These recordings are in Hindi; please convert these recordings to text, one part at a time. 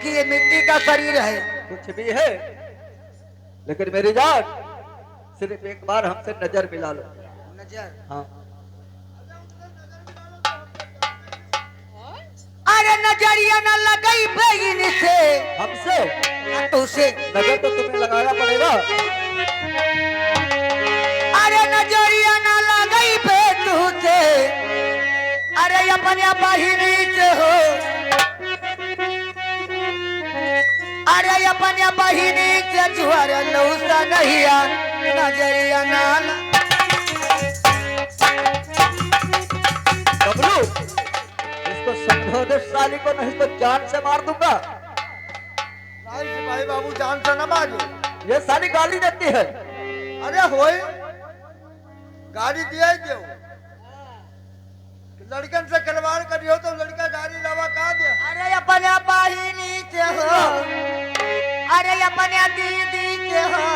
क्योंकि ये मिट्टी का शरीर है। कुछ भी है, लेकिन मेरी जान सिर्फ एक बार हमसे नजर मिला लो। नजर? हाँ। अरे नजरिया न लगई बेगिन से हमसे तुझसे। नजर तो तुम्हें लगाना पड़ेगा। अरे नजरिया न लगई बे तुझसे, अरे अपने बहिनी से हो, अरे अपने बहिनी से जुआर लौसा नहिया नजरिया न। बबलू, इसको समझो दे साली को, नहीं तो जान से मार दूंगा। सिपाही बाबू जान से न मारो। ये साली गाली देती है। अरे होए गाड़ी दिया दो, लड़कन से खिलवाड़ करियो तो लड़का गाड़ी लवा कहा दिया। अरे अपने बहिनी से हो, अरे अपने दीदी से हो,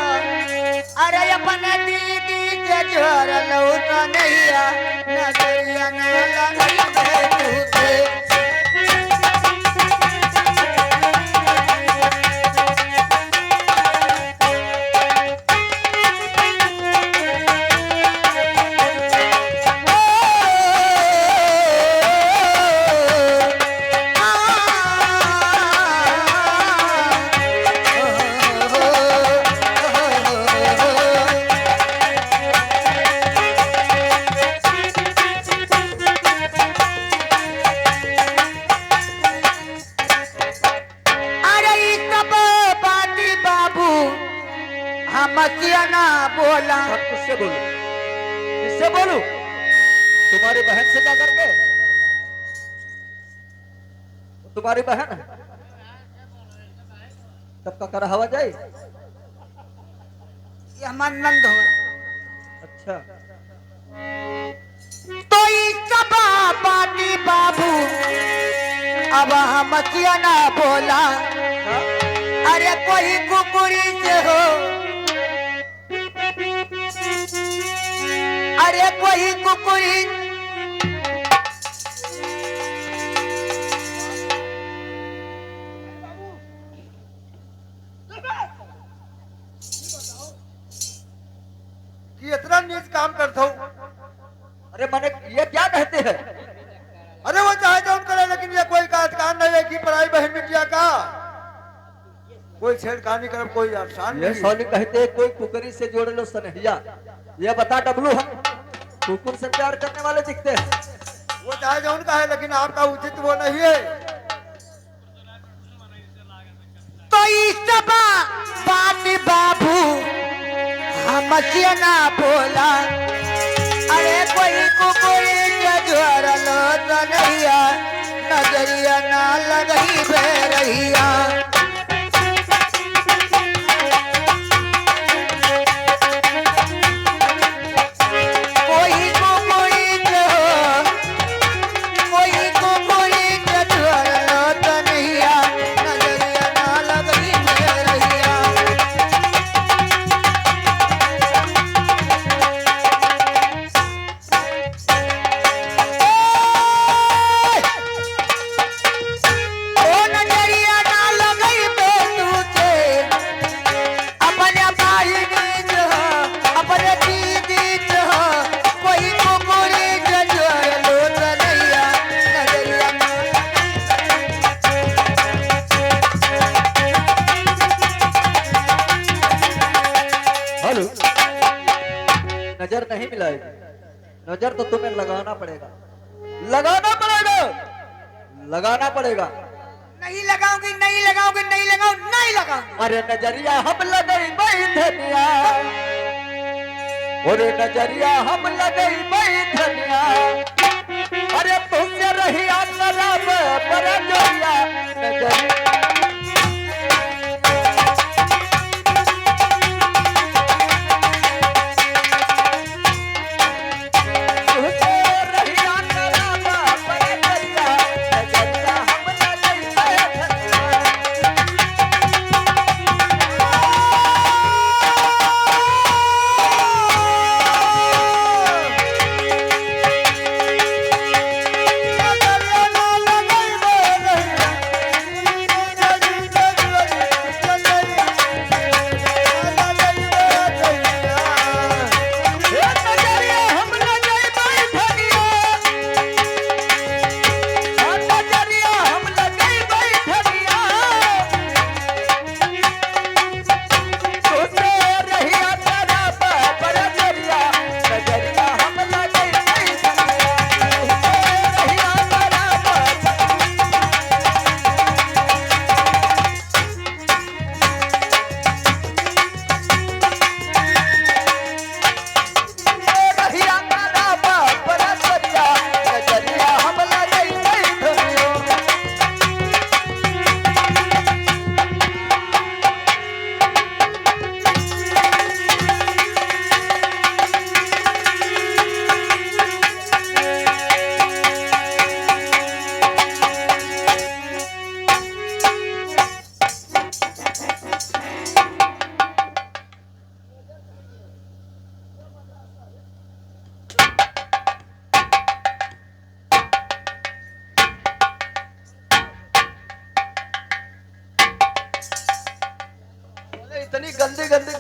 अरे अपने दीदी से जुआर लौसा नहिया नजरिया न लगई बे तुझसे। मसियाना बोला। अब किससे बोलूं, किससे बोलूं? तुम्हारी बहन से क्या करके? तुम्हारी बहन है, तब का कर हवा जाए। ये हमारा नंद हो। अच्छा, तो सब पाटी बाबू अब हम मसियाना बोला। हाँ? अरे कोई कुकुरी से हो, अरे कोई कुकुरी, कि इतना नीच काम करता हूँ। अरे मैंने ये क्या कहते हैं? अरे वो चाहे जो करे, लेकिन ये कोई कान नहीं है कि पढ़ाई बहन बिटिया का कोई छेड़खानी कर, कोई आसान ये नहीं। सोनी कहते हैं कोई कुकरी से जोड़ लो सनहिया। ये बता डबलू, हम कुकुर से प्यार करने वाले दिखते हैं? वो चाहे जो उनका है, लेकिन आपका उचित वो नहीं है। तो सब पाटी बाबू हम मसियाना बोला। अरे कोई कुकुरी से जुआर लौसा नहिया नजरिया ना लगई बे रहिया। नजर नहीं मिलाएगी, नजर तो तुम्हें लगाना पड़ेगा, लगाना पड़ेगा, लगाना पड़ेगा। नहीं लगाऊंगी, नहीं लगाऊंगी, नहीं लगाऊं, नहीं लगाऊंगी। अरे नजरिया हम लगई धनिया, अरे नजरिया हम लगई धनिया, अरे तुमसे रही शराब पर जोरिया नजरिया।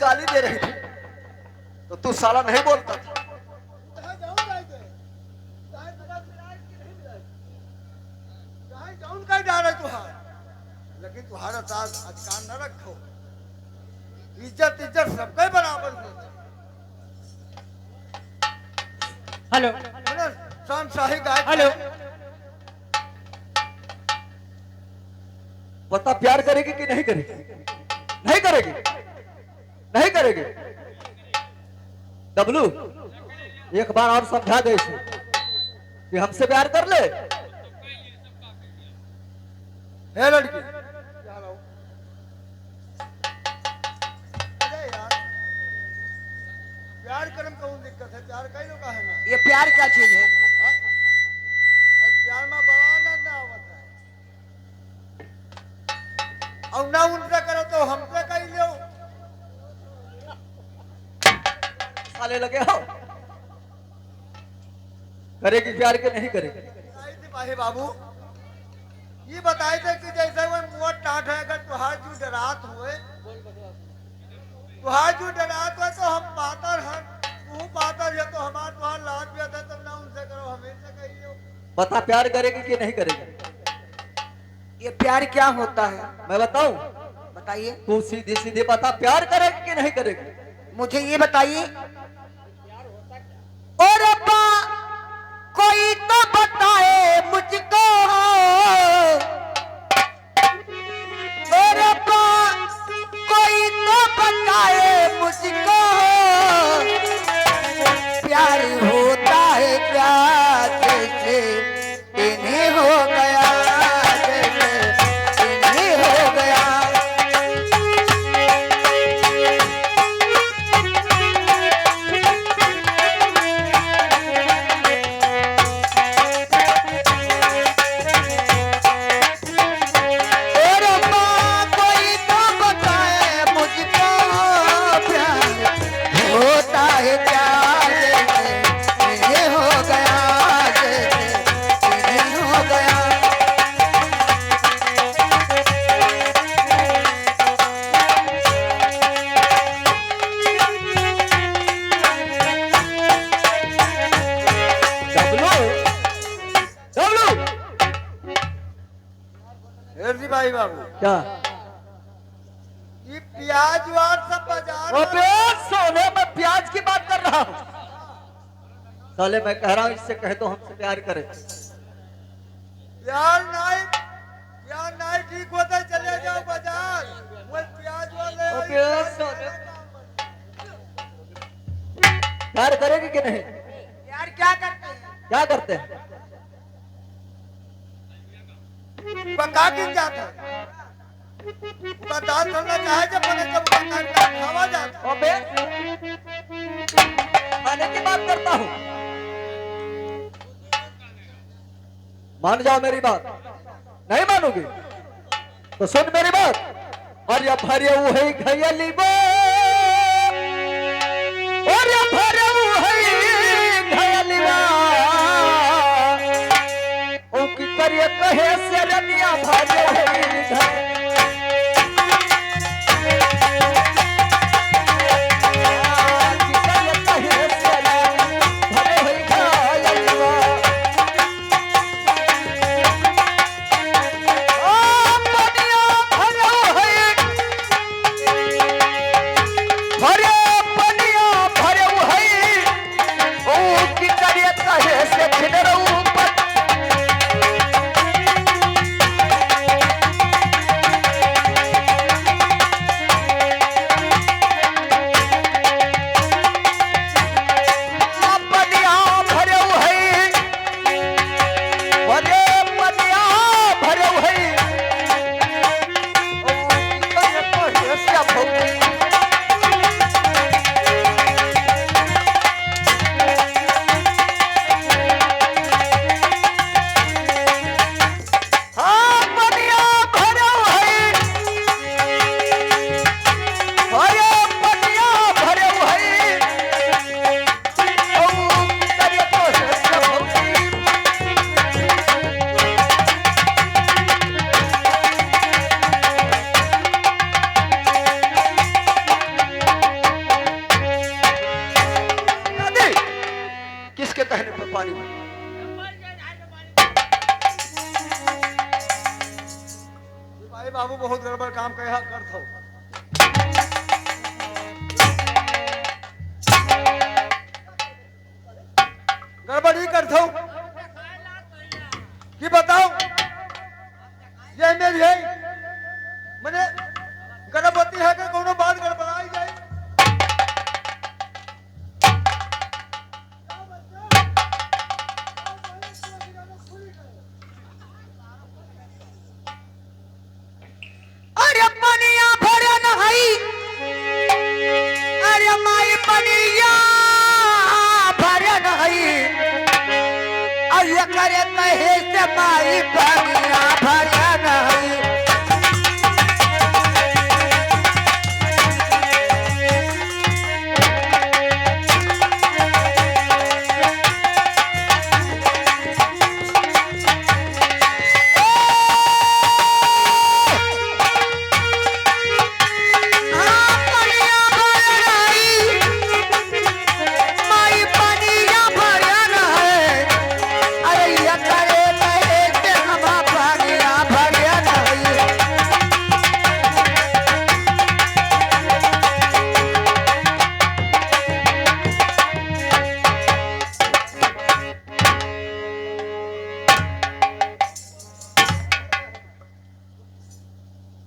गाली दे रही थी तो तू साला नहीं बोलता था। जा रहे तुहार लेकिन तुम्हारा साथ अधिकार न रखो। इज्जत इज्जत सबके बराबर होती हेलो है ना। शाही गाय हेलो बता प्यार करेगी कि नहीं करेगी? नहीं करेगी, नहीं करेगी। डब्लू एक बार और समझा दे इसे कि हमसे प्यार कर ले। है लड़की क्या लो? अरे यार प्यार करम कौन दिक्कत है? प्यार कई लोग का है ना। ये प्यार क्या चीज है? हाँ? अरे प्यार में बड़ा आनंद आवत है और ना उनसे करो तो हमसे कही लो। साले लगे हो। करेगी प्यार के नहीं करेगी? नहीं सिपाही बाबू ये बताए थे कि जैसे वो मुँह टाट है अगर तुहार जो डरात हुए तो हम पातर हैं तू पातर है तो हमार तुहार लाज भी आता है तब ना उनसे करो हमें से कही लो। बता प्यार करेगी कि नहीं करेगी? ये प्यार क्या होता है मैं बताऊं? बताइए। तू सीधी सीधी बता प्यार करेगी कि नहीं करेगी? मुझे ये बताइए। और अब्बा कोई तो बताए मुझको। और अब्बा कोई तो बताए मुझको। प्यार होता है प्यार जैसे इन्हें हो गया जैसे इन्हें हो गया। भाई बाबू क्या? ये प्याज वार सब बाजार ओ बे सोने में प्याज की बात कर रहा हूँ। साले मैं कह रहा हूँ इससे कह दो हमसे प्यार करे। यार नाई ठीक होता है चले जाओ बाजार वो प्याज वाले ओ बे सोने प्यार करेगी कि नहीं? यार क्या करते हैं? क्या करते हैं? पका के जाता है दांत धोना चाहे जब बने जब खावा जाता। ओ बे खाने की बात करता हूँ। मान जाओ मेरी बात। नहीं मानोगे तो सुन मेरी बात। और या भरे वो है घयली बो और या भरे वो है घयली बा ओ की करिए कहे से रनिया भरे है घर के कहने पर पानी भर। भाई बाबू बहुत गड़बड़ काम कहा करत हो। गड़बड़ ही करत हो कि बताओ ये मेरी है मैंने गर्भवती है कि कोनो बात गड़बड़ाई जाए। अरे पनिया भरन हई अरे माई पनिया भरन हई अय करे कहे से माई पनिया भरन हई।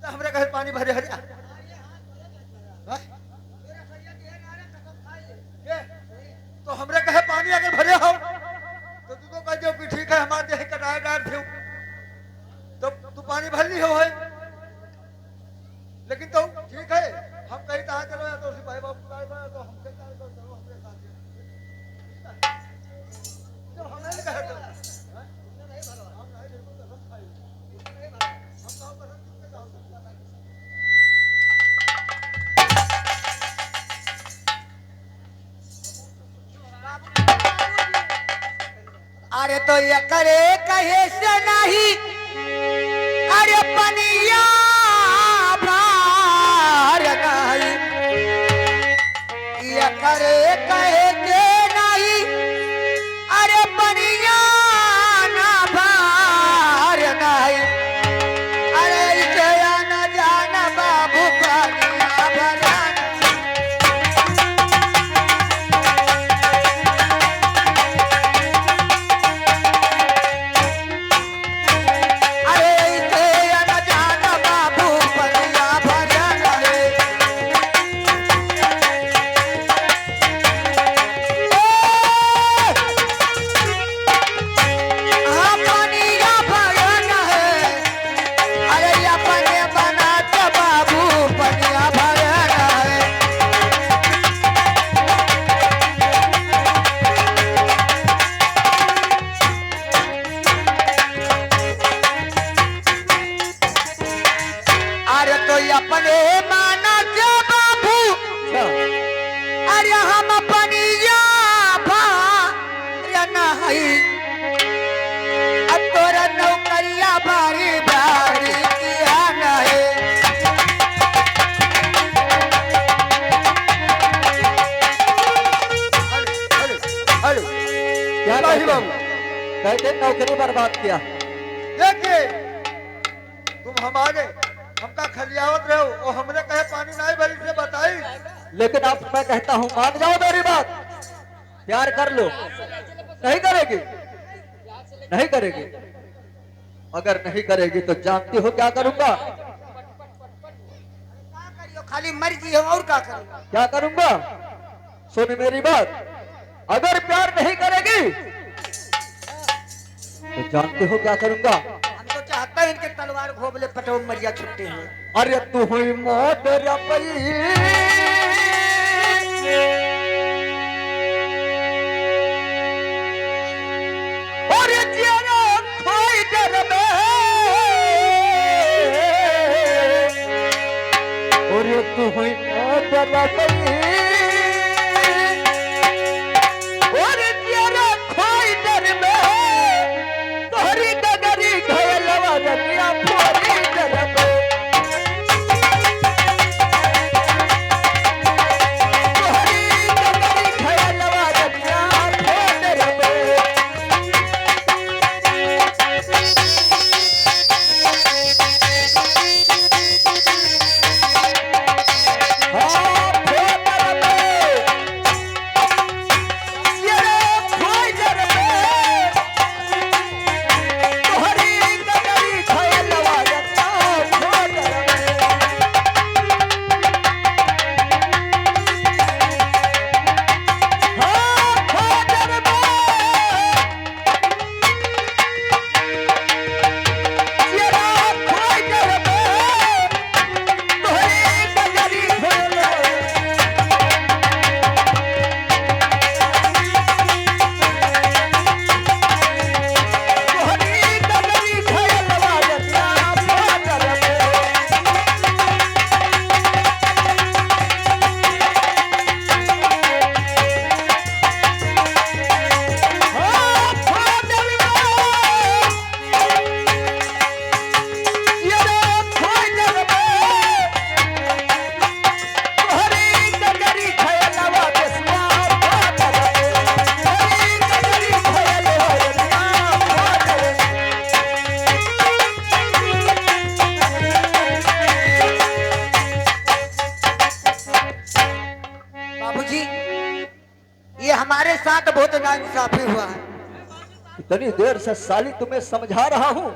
हमरे कहे पानी भरे हरिया तो हमरे कहे पानी अगर भरे हो तो तू तो कह जो कि ठीक है हमारे देह कटाए डार थे तो तू पानी भर ली हो है लेकिन तो ठीक है हम कहीं कहा चलो या तो सिपाही बाबू तो हमसे चलो हमरे साथ जो हमें नहीं कहे तो अरे तो ये करे कहे से नहीं अरे पनिया भार नहीं ये करे कहे के नहीं अरे पनिया ना भार नहीं अरे इसे न जान बाबू पनिया भरन अपने माना के बाबू अरे हम पनिया भार नहीं तोरा नौकरिया बारी बारी किया नहीं। हेलो क्या नहीं कहते बाबू कहते नौकरी बर्बाद किया। देखिए तुम हमारे हमका खलियावत रहो और हमने कहे पानी नहीं भरी से बताई लेकिन अब मैं कहता हूँ मान जाओ मेरी बात, प्यार कर लो। नहीं करेगी नहीं करेगी, अगर नहीं करेगी तो जानती हो क्या करूंगा? खाली मर्जी है और क्या करूंगा? क्या करूंगा सुन मेरी बात, अगर प्यार नहीं करेगी तो जानते हो क्या करूंगा? हम तो चाहते हैं इनके तलवार घोबले पटो मरिया छुट्टे हैं। अरे तू हुई मौत रपई और जियारा खोई डर में और तू हुई मौत रपई और जियारा खोई डर में तोहरी डगरी घयलवा रतिया फोरी डर में तोहरी डगरी घयलवा रतिया फोरी डर में नाइंसाफी हुआ है। इतनी देर से साली तुम्हें समझा रहा हूँ,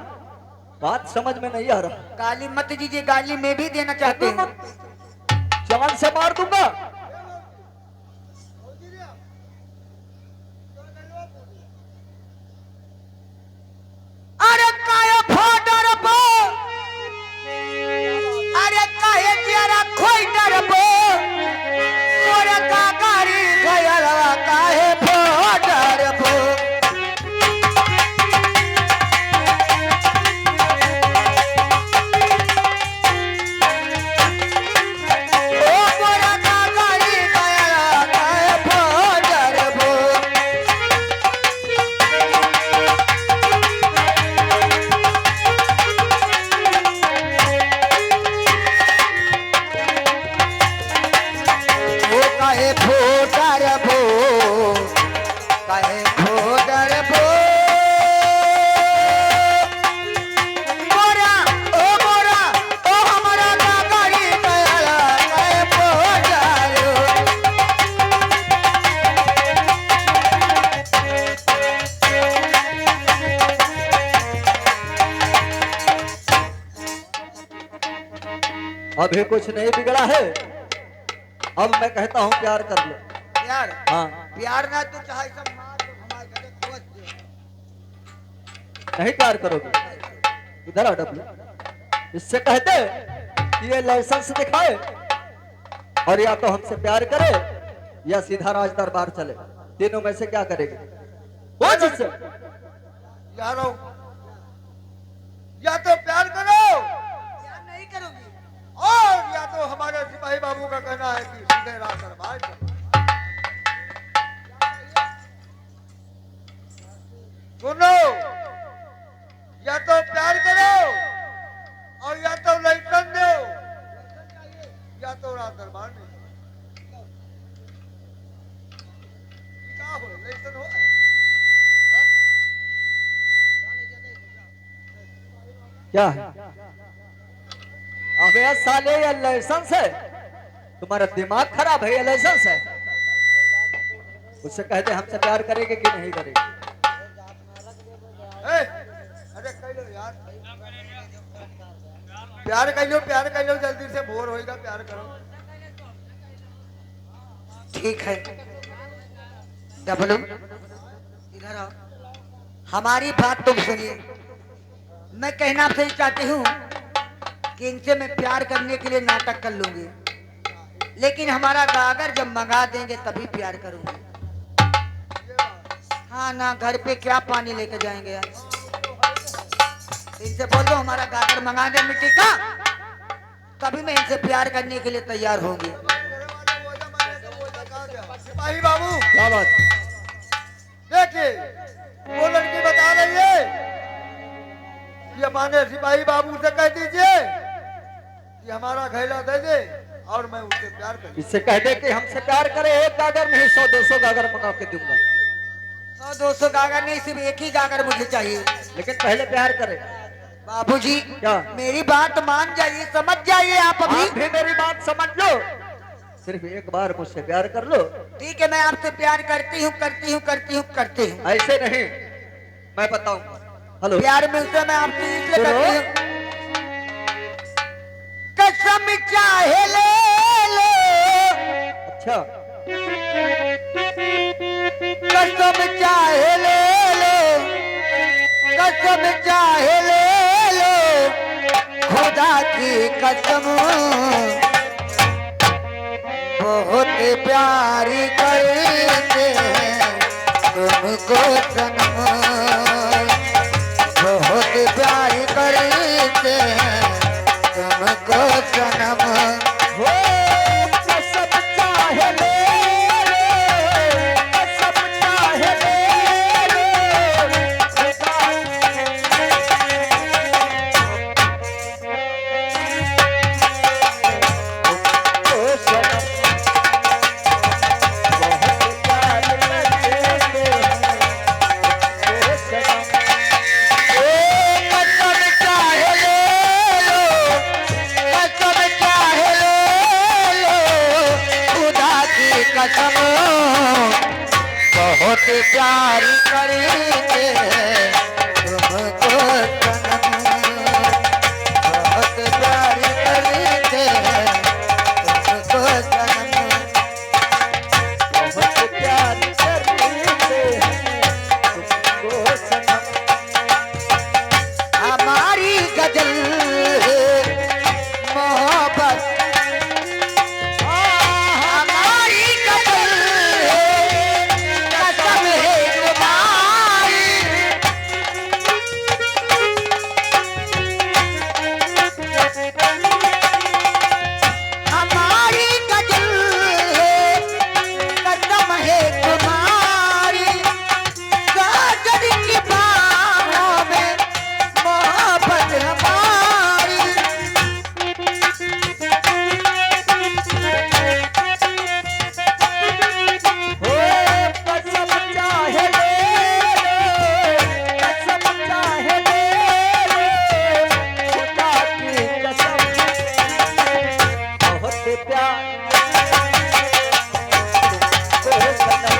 बात समझ में नहीं आ रहा। गाली मत दीजिए, गाली में भी देना चाहते हैं। जान से मार दूंगा। अरे काहे फोटर बो, अरे काहे जरा खोई डरबो, मोरे काकारी गयलवा काहे फोटर बो। ओ मोरे काकारी गयलवा काहे फोटर बो। ओ काहे फोटर बो, काहे फोटर बो। मोरा ओ हमारा काकारी गयला काहे फोटर बो। अभी कुछ नहीं बिगड़ा है। अब मैं कहता हूँ प्यार कर लो। प्यार हाँ, प्यार ना तू चाहे सब मार दो, हमारे घरे खोज दे। नहीं प्यार करोगे, इधर आ डब्लू। इससे कहते कि ये लाइसेंस दिखाए और या तो हमसे प्यार करे या सीधा राज दरबार चले। तीनों में से क्या करेगी? वो जिससे यारो, या तो प्यार करो प्यार नहीं करोगी। और या तो हमारे सिपाही बाबू का कहना है कि सीधे राज दरबार चलो। सुनो, या तो प्यार करो और या तो लाइसेंस दो, या तो राज दरबार में क्या हो लाइसेंस हो। हाँ? क्या है? अबे साले ये लाइसेंस है? तुम्हारा दिमाग खराब है? ये लाइसेंस है? उससे कहते हमसे प्यार करेंगे कि नहीं करेंगे? अरे कह लो यार, प्यार कर लो जल्दी से, बोर होएगा, प्यार करो। ठीक है डबलू, इधर आओ। हमारी बात तुम सुनिए। मैं कहना आपसे चाहती हूँ कि इनसे मैं प्यार करने के लिए नाटक कर लूंगी, लेकिन हमारा गागर जब मंगा देंगे तभी प्यार करूंगी। हाँ ना, घर पे क्या पानी लेकर जाएंगे आज। इनसे बोल दो हमारा गागर मंगा दे मिट्टी का, तभी मैं इनसे प्यार करने के लिए तैयार होंगी। सिपाही बाबू क्या बात? देखिए, वो लड़की बता रही है कि हमारे सिपाही बाबू से कह दीजिए कि हमारा घैला दे दे और मैं उससे प्यार करूं। इससे कह दे कि हमसे प्यार करे, एक गागर नहीं 100-200 गागर मंगा के दूंगा। 100-200 गागर नहीं, सिर्फ एक ही गागर मुझे चाहिए। लेकिन पहले प्यार करे। बाबूजी क्या? मेरी बात मान जाइए, समझ जाइए आप अभी। आप भी मेरी बात समझ लो, सिर्फ एक बार मुझसे प्यार कर लो। ठीक है, मैं आपसे प्यार करती हूँ करती हूँ करती हूँ करती हूँ। ऐसे नहीं, मैं बताऊंगा। हेलो, प्यार मिलता मैं आपसे इसलिए सुनो। करती हूँ, कसम चाहे ले लो, अच्छा, कसम चाहे ले लो, कसम चाहे ले लो, खुदा की कसम बहुत प्यारी करते हैं तुमको सनम, बहुत प्यारी करते हैं तुमको सनम। हो कसम चाहे ले लो, कसम चाहे ले लो, ओ सनम, बहुत प्यार करते हैं, ओ करते तुमको सनम, बहुत प्यार करते तुमको सनम, बहुत प्यार करते तुमको सनम। हमारी गजल मोहब्बत, हमारी गजल कसम है तुम्हारी, हमारी गजल कसम है तुम्हारी, गाजर की बाहों में मोहब्बत हमारी। हो कसम चाहे ले लो, कसम चाहे ले लो, खुदा की कसम, बहुत प्यार तुमको सनम,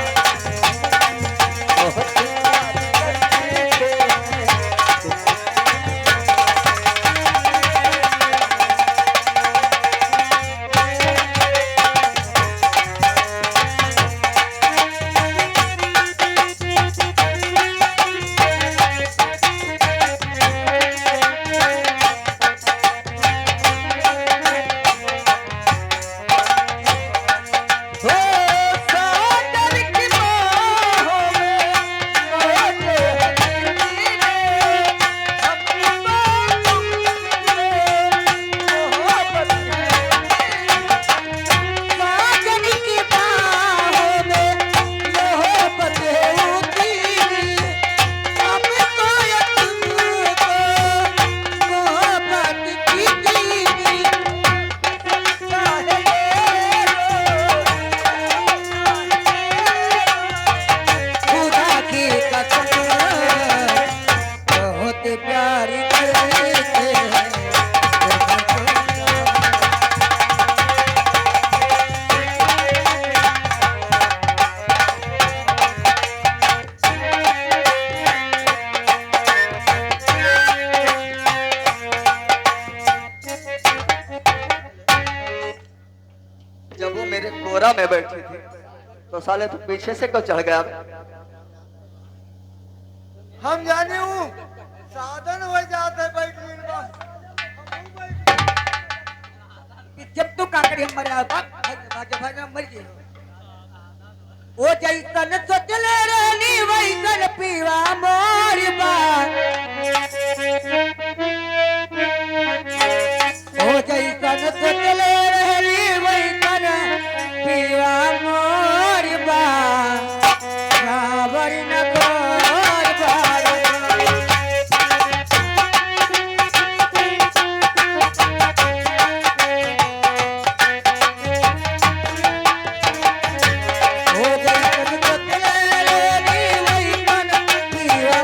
बहुत प्यार करते तुमको। हो सागर की बाहों में मोहब्बत हसीने, अपनी बाहों में मोहब्बत साजन की बाहों में मोहब्बत है उतरी, हमको या तुमको मोहब्बत की दीदी। चाहे ले खुदा की कसम बहुत प्यार करते तुमको। जब वो मेरे कोरा में बैठी थी तो साले तू पीछे से क्यों चढ़ गया? हम जाने हूँ साधन हो जाते बैठने का। जब तू काकड़ी मरा भाजा मर गई ओ जैसन सोचले रहनी वैसन पीवा मोर बात, ओ जैसन सोचले रहनी वैसन पीवा मोर बात, रावण न गोर बार। हो जैसन सोचले रहनी वैसन पीवा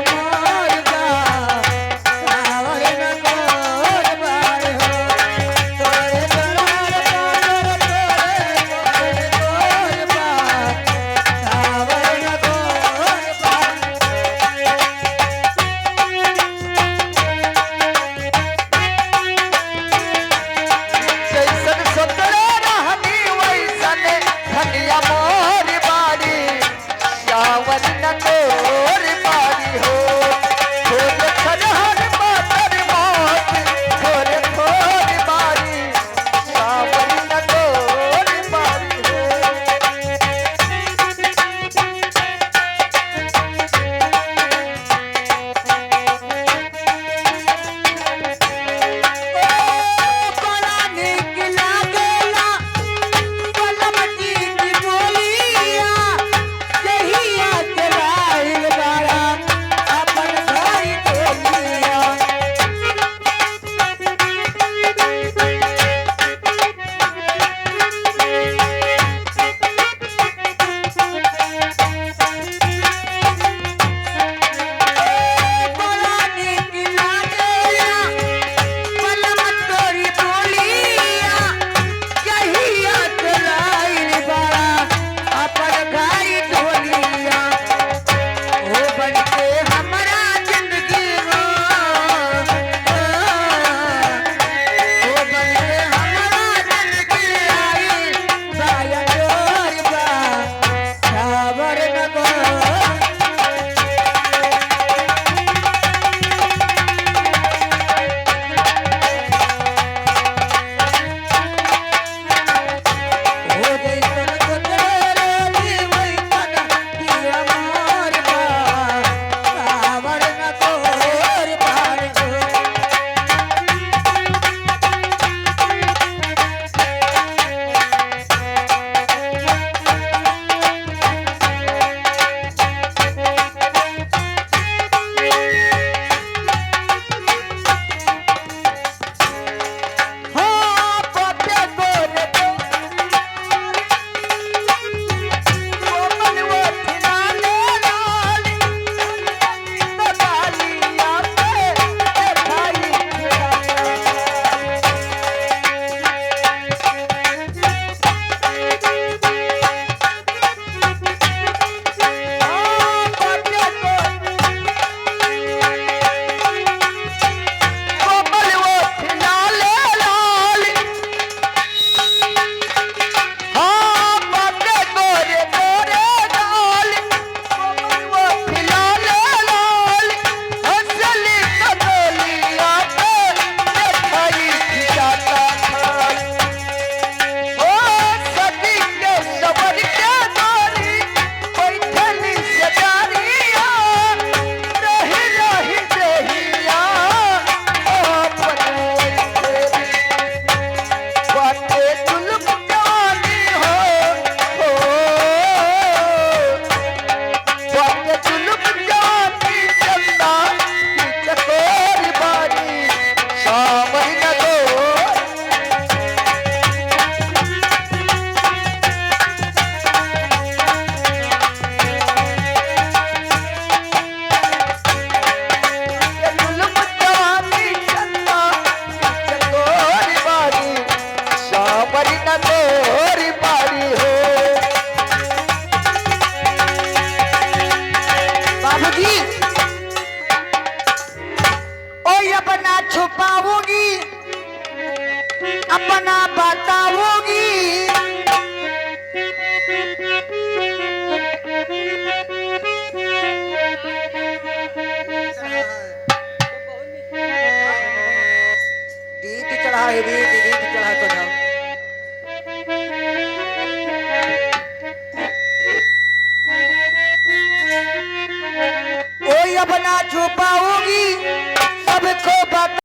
की